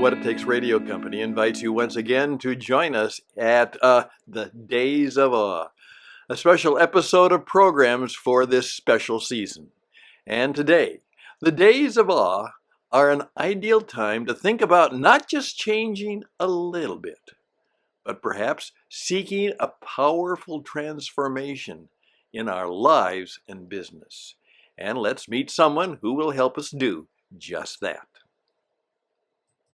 What It Takes Radio Company invites you once again to join us at the Days of Awe, a special episode of programs for this special season. And today, the Days of Awe are an ideal time to think about not just changing a little bit, but perhaps seeking a powerful transformation in our lives and business. And let's meet someone who will help us do just that.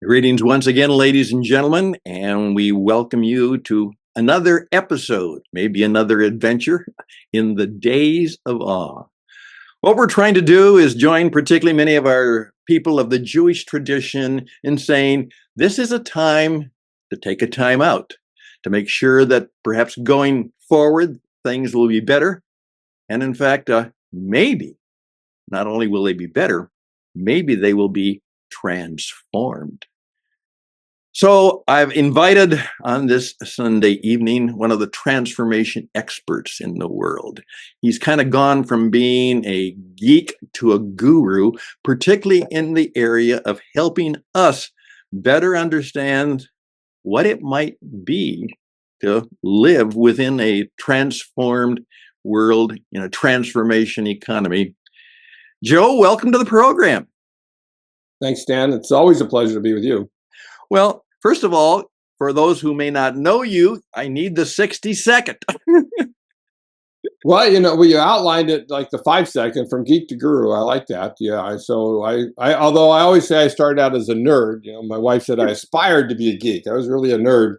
Greetings once again, ladies and gentlemen, and we welcome you to another episode, maybe another adventure in the Days of Awe. What we're trying to do is join particularly many of our people of the Jewish tradition in saying this is a time to take a time out, to make sure that perhaps going forward things will be better. And in fact, maybe not only will they be better, maybe they will be transformed. So I've invited on this Sunday evening one of the transformation experts in the world. He's kind of gone from being a geek to a guru, particularly in the area of helping us better understand what it might be to live within a transformed world in a transformation economy. Joe, welcome to the program. Thanks, Dan. It's always a pleasure to be with you. Well, first of all, for those who may not know you, I need the 60-second. Well, you outlined it like the 5-second from geek to guru. I like that. Yeah. Although I always say I started out as a nerd. My wife said I aspired to be a geek. I was really a nerd,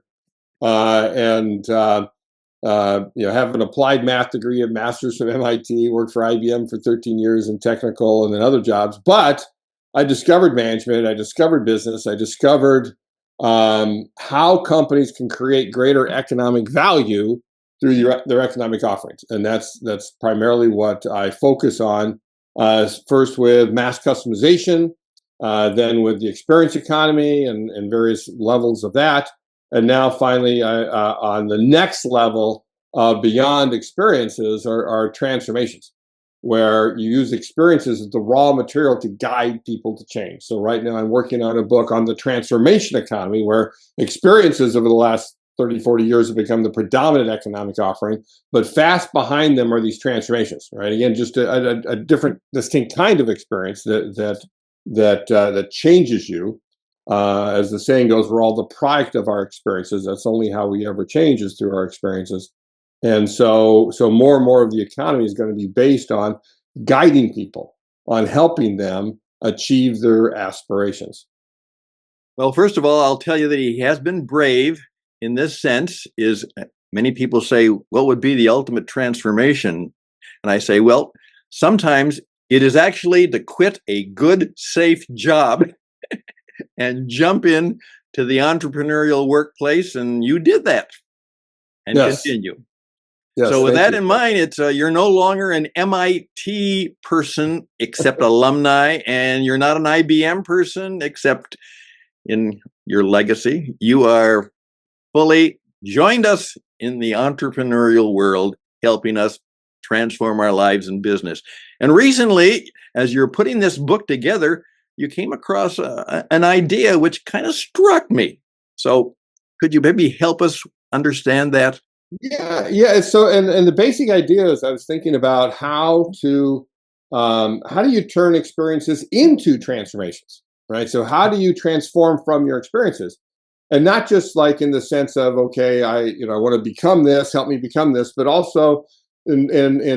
have an applied math degree, a master's from MIT, worked for IBM for 13 years in technical and then other jobs. But I discovered management. I discovered business. I discovered how companies can create greater economic value through their economic offerings. And that's primarily what I focus on, first with mass customization, then with the experience economy and various levels of that. And now finally on the next level beyond experiences are transformations, where you use experiences as the raw material to guide people to change. So right now I'm working on a book on the transformation economy, where experiences over the last 30, 40 years have become the predominant economic offering, but fast behind them are these transformations, right? Again, just a different, distinct kind of experience that changes you. As the saying goes, we're all the product of our experiences. That's only how we ever change, is through our experiences. And so more and more of the economy is going to be based on guiding people, on helping them achieve their aspirations. Well, first of all, I'll tell you that he has been brave in this sense. Is many people say, what would be the ultimate transformation? And I say, well, sometimes it is actually to quit a good, safe job and jump in to the entrepreneurial workplace. And you did that and continue. Yes, so with that in mind, it's you're no longer an MIT person except alumni, and you're not an IBM person except in your legacy. You are fully joined us in the entrepreneurial world, helping us transform our lives and business. And recently, as you're putting this book together, you came across an idea which kind of struck me. So could you maybe help us understand that? Yeah. So, and the basic idea is I was thinking about how do you turn experiences into transformations, right? So how do you transform from your experiences? And not just like in the sense of, okay, I want to become this, help me become this, but also in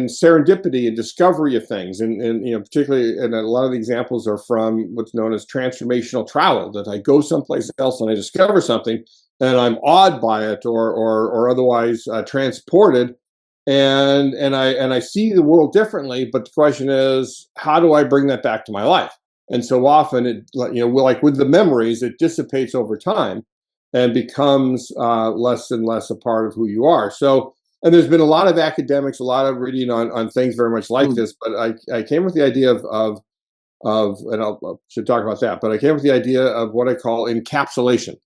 serendipity and discovery of things. And particularly, and a lot of the examples are from what's known as transformational travel, that I go someplace else and I discover something and I'm awed by it or otherwise transported, and I see the world differently. But the question is, how do I bring that back to my life? And so often it, like with the memories, it dissipates over time and becomes less and less a part of who you are. So, and there's been a lot of academics, a lot of reading on things very much like this. But I came with the idea of and I should talk about that. But I came with the idea of what I call encapsulation.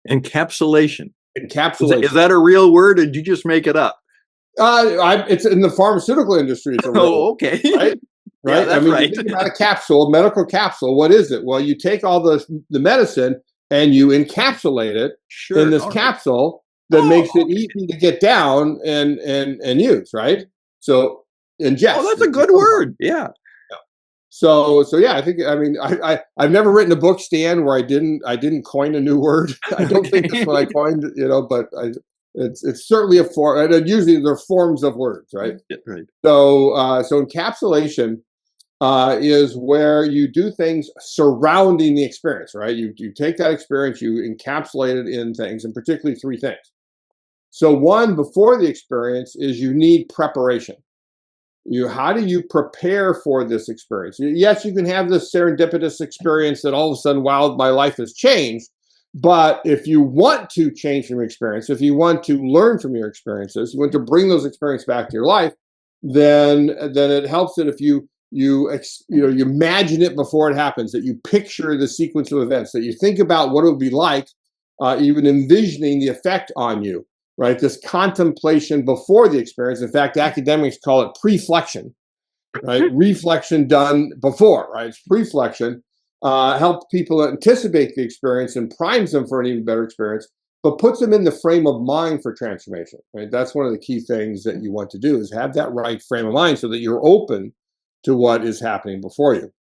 Encapsulation. Encapsulation. Is that a real word, or did you just make it up? It's in the pharmaceutical industry. It's a real word, okay. Right? Yeah, that's right. You think about a capsule, medical capsule. What is it? Well, you take all the medicine and you encapsulate it Sure. in this All right. capsule that Oh, makes it okay. easy to get down and use, right? So ingest. Oh, that's a good word. Yeah. So yeah, I've never written a book, Stan, where I didn't coin a new word. I don't think that's what I coined, but it's certainly a form, and usually they're forms of words, right? Yeah, right. So encapsulation is where you do things surrounding the experience, right? You take that experience, you encapsulate it in things, and particularly three things. So one, before the experience, is you need preparation. How do you prepare for this experience? Yes, you can have this serendipitous experience that all of a sudden, wow, my life has changed. But if you want to change from your experience, if you want to learn from your experiences, you want to bring those experiences back to your life, then it helps that if you imagine it before it happens, that you picture the sequence of events, that you think about what it would be like, even envisioning the effect on you, right? This contemplation before the experience. In fact, academics call it preflection, right? Reflection done before, right? It's preflection. Helps people anticipate the experience and primes them for an even better experience, but puts them in the frame of mind for transformation, right? That's one of the key things that you want to do, is have that right frame of mind so that you're open to what is happening before you.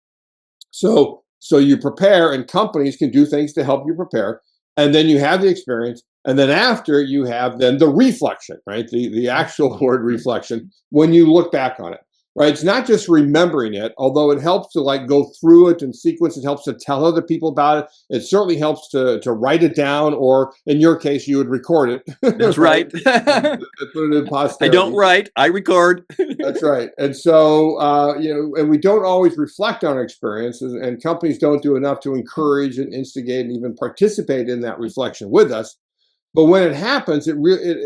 So you prepare, and companies can do things to help you prepare, and then you have the experience, and then after you have then the reflection, right? The actual word reflection, when you look back on it, right? It's not just remembering it, although it helps to like go through it and sequence. It helps to tell other people about it. It certainly helps to write it down, or in your case, you would record it. That's right. Put it in I don't posterity. write, I record. That's right. And so, and we don't always reflect on our experiences, and companies don't do enough to encourage and instigate and even participate in that reflection with us. But when it happens, it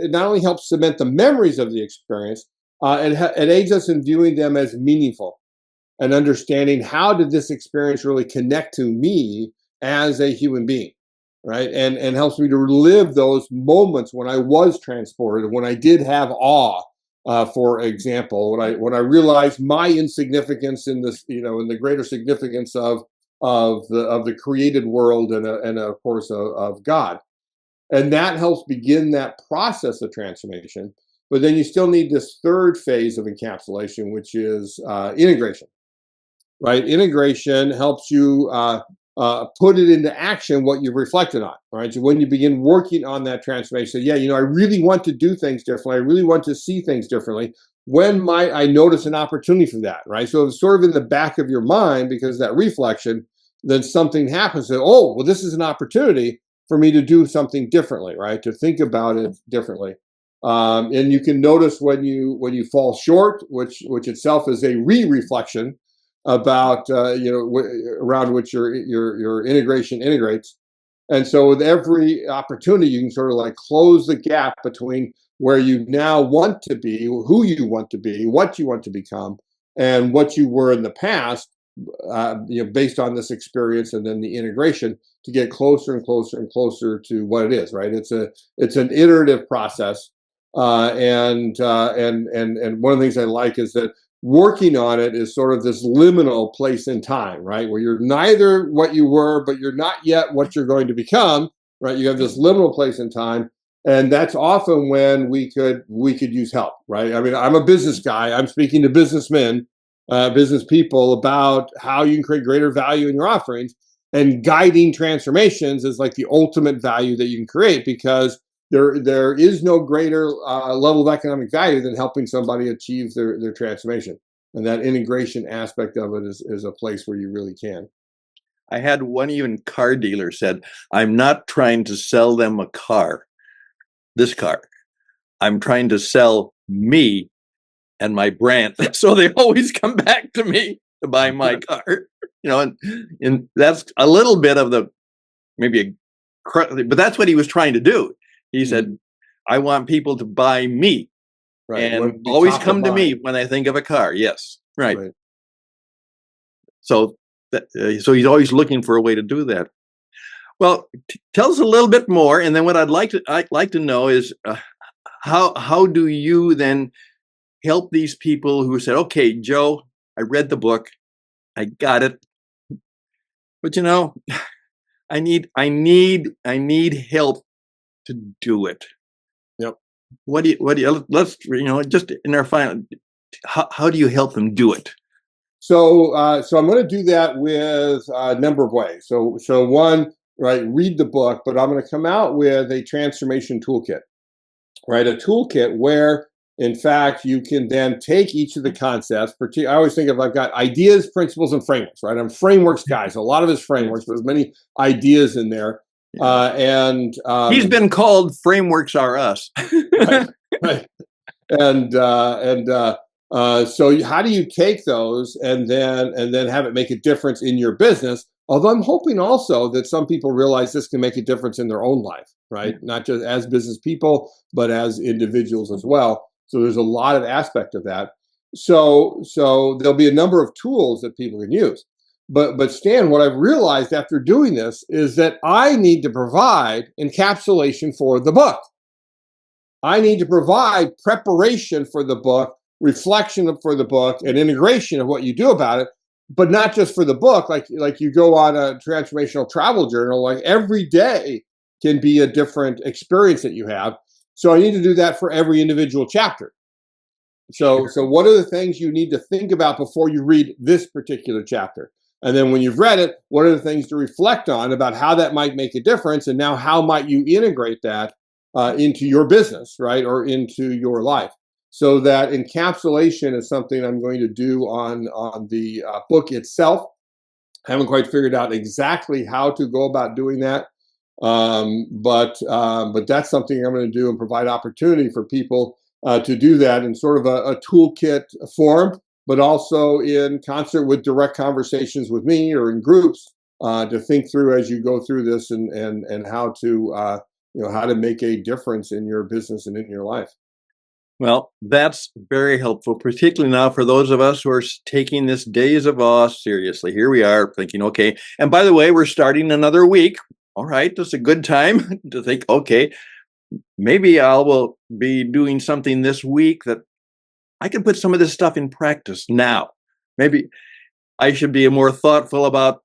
not only helps cement the memories of the experience, it aids us in viewing them as meaningful and understanding, how did this experience really connect to me as a human being, right? And helps me to relive those moments when I was transported, when I did have awe, for example, when I realized my insignificance in this, in the greater significance of the created world, and of course of God. And that helps begin that process of transformation. But then you still need this third phase of encapsulation, which is integration, right? Integration helps you put it into action what you've reflected on, right? So when you begin working on that transformation, I really want to do things differently. I really want to see things differently. When might I notice an opportunity for that, right? So it's sort of in the back of your mind, because that reflection, then something happens that, oh, well, this is an opportunity for me to do something differently, right? To think about it differently. And you can notice when you fall short, which itself is a reflection about around which your integration integrates. And so with every opportunity, you can sort of like close the gap between where you now want to be, who you want to be, what you want to become, and what you were in the past, based on this experience, and then the integration to get closer and closer and closer to what it is, right? It's an iterative process, and one of the things I like is that working on it is sort of this liminal place in time, right? Where you're neither what you were, but you're not yet what you're going to become, right? You have this liminal place in time. And that's often when we could use help, right? I mean, I'm a business guy. I'm speaking to businessmen, business people, about how you can create greater value in your offerings. And guiding transformations is like the ultimate value that you can create, because there is no greater level of economic value than helping somebody achieve their transformation. And that integration aspect of it is a place where you really can. I had one even car dealer said, I'm not trying to sell them a car, this car. I'm trying to sell me and my brand. So they always come back to me to buy my car. And that's a little bit of but that's what he was trying to do. He said, I want people to buy me, right, and always come to me when I think of a car. Yes, right. So so he's always looking for a way to do that. Well, tell us a little bit more, and then what I'd like to know is how do you then help these people who said, okay, Joe, I read the book, I got it, but I need help to do it. Yep. Let's, just in our final, how do you help them do it? So, I'm going to do that with a number of ways. So one, right, read the book, but I'm going to come out with a transformation toolkit, right? A toolkit where, in fact, you can then take each of the concepts. I always think of I've got ideas, principles, and frameworks, right? I'm frameworks guy, so a lot of his frameworks, but there's many ideas in there. And he's been called frameworks are us. right, right. So how do you take those and then have it make a difference in your business? Although I'm hoping also that some people realize this can make a difference in their own life, right? Not just as business people, but as individuals as well. So there's a lot of aspect of that. So there'll be a number of tools that people can use. But Stan, what I've realized after doing this is that I need to provide encapsulation for the book. I need to provide preparation for the book, reflection for the book, and integration of what you do about it, but not just for the book. Like you go on a transformational travel journal, like every day can be a different experience that you have. So I need to do that for every individual chapter. So what are the things you need to think about before you read this particular chapter? And then when you've read it, what are the things to reflect on about how that might make a difference? And now how might you integrate that into your business, right? Or into your life? So that encapsulation is something I'm going to do on the book itself. I haven't quite figured out exactly how to go about doing that. But that's something I'm going to do and provide opportunity for people to do that in sort of a toolkit form, but also in concert with direct conversations with me or in groups to think through as you go through this and how to how to make a difference in your business and in your life. Well, that's very helpful, particularly now for those of us who are taking this Days of Awe seriously. Here we are thinking, okay, and by the way, we're starting another week. All right, that's a good time to think, okay, maybe I will be doing something this week that I can put some of this stuff in practice now. Maybe I should be more thoughtful about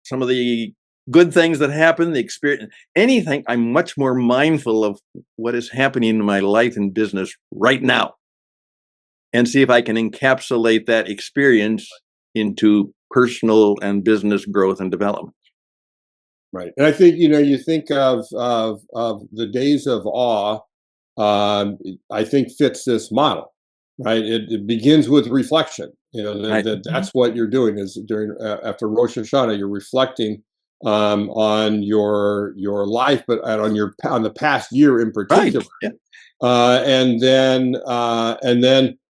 some of the good things that happen, the experience, anything. I'm much more mindful of what is happening in my life and business right now, and see if I can encapsulate that experience into personal and business growth and development. Right, and I think you think of the Days of Awe. I think fits this model, right? It begins with reflection. That's what you're doing is during after Rosh Hashanah, you're reflecting on your life, but on the past year in particular. Right. Yeah. And then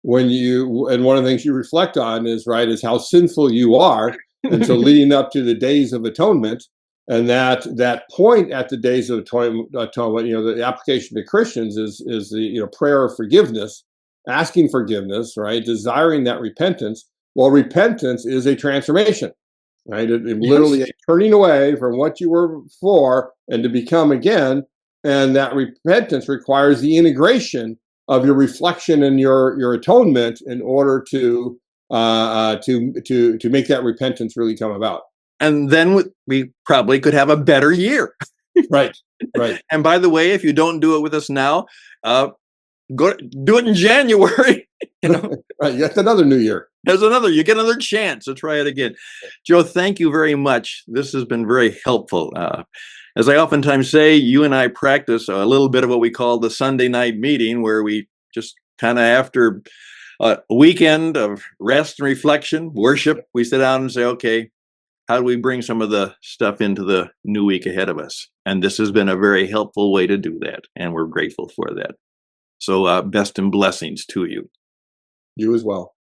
one of the things you reflect on is how sinful you are, and so leading up to the Days of Atonement. And that point at the Days of Atonement, the application to Christians is the prayer of forgiveness, asking forgiveness, right, desiring that repentance. Well, repentance is a transformation, right? It literally a turning away from what you were before and to become again. And that repentance requires the integration of your reflection and your atonement in order to make that repentance really come about. And then we probably could have a better year. Right. And by the way, if you don't do it with us now, go do it in January. Right. That's another new year. You get another chance to try it again. Joe, thank you very much. This has been very helpful. As I oftentimes say, you and I practice a little bit of what we call the Sunday night meeting, where we just kind of after a weekend of rest and reflection, worship, we sit down and say, okay, how do we bring some of the stuff into the new week ahead of us? And this has been a very helpful way to do that. And we're grateful for that. So best and blessings to you. You as well.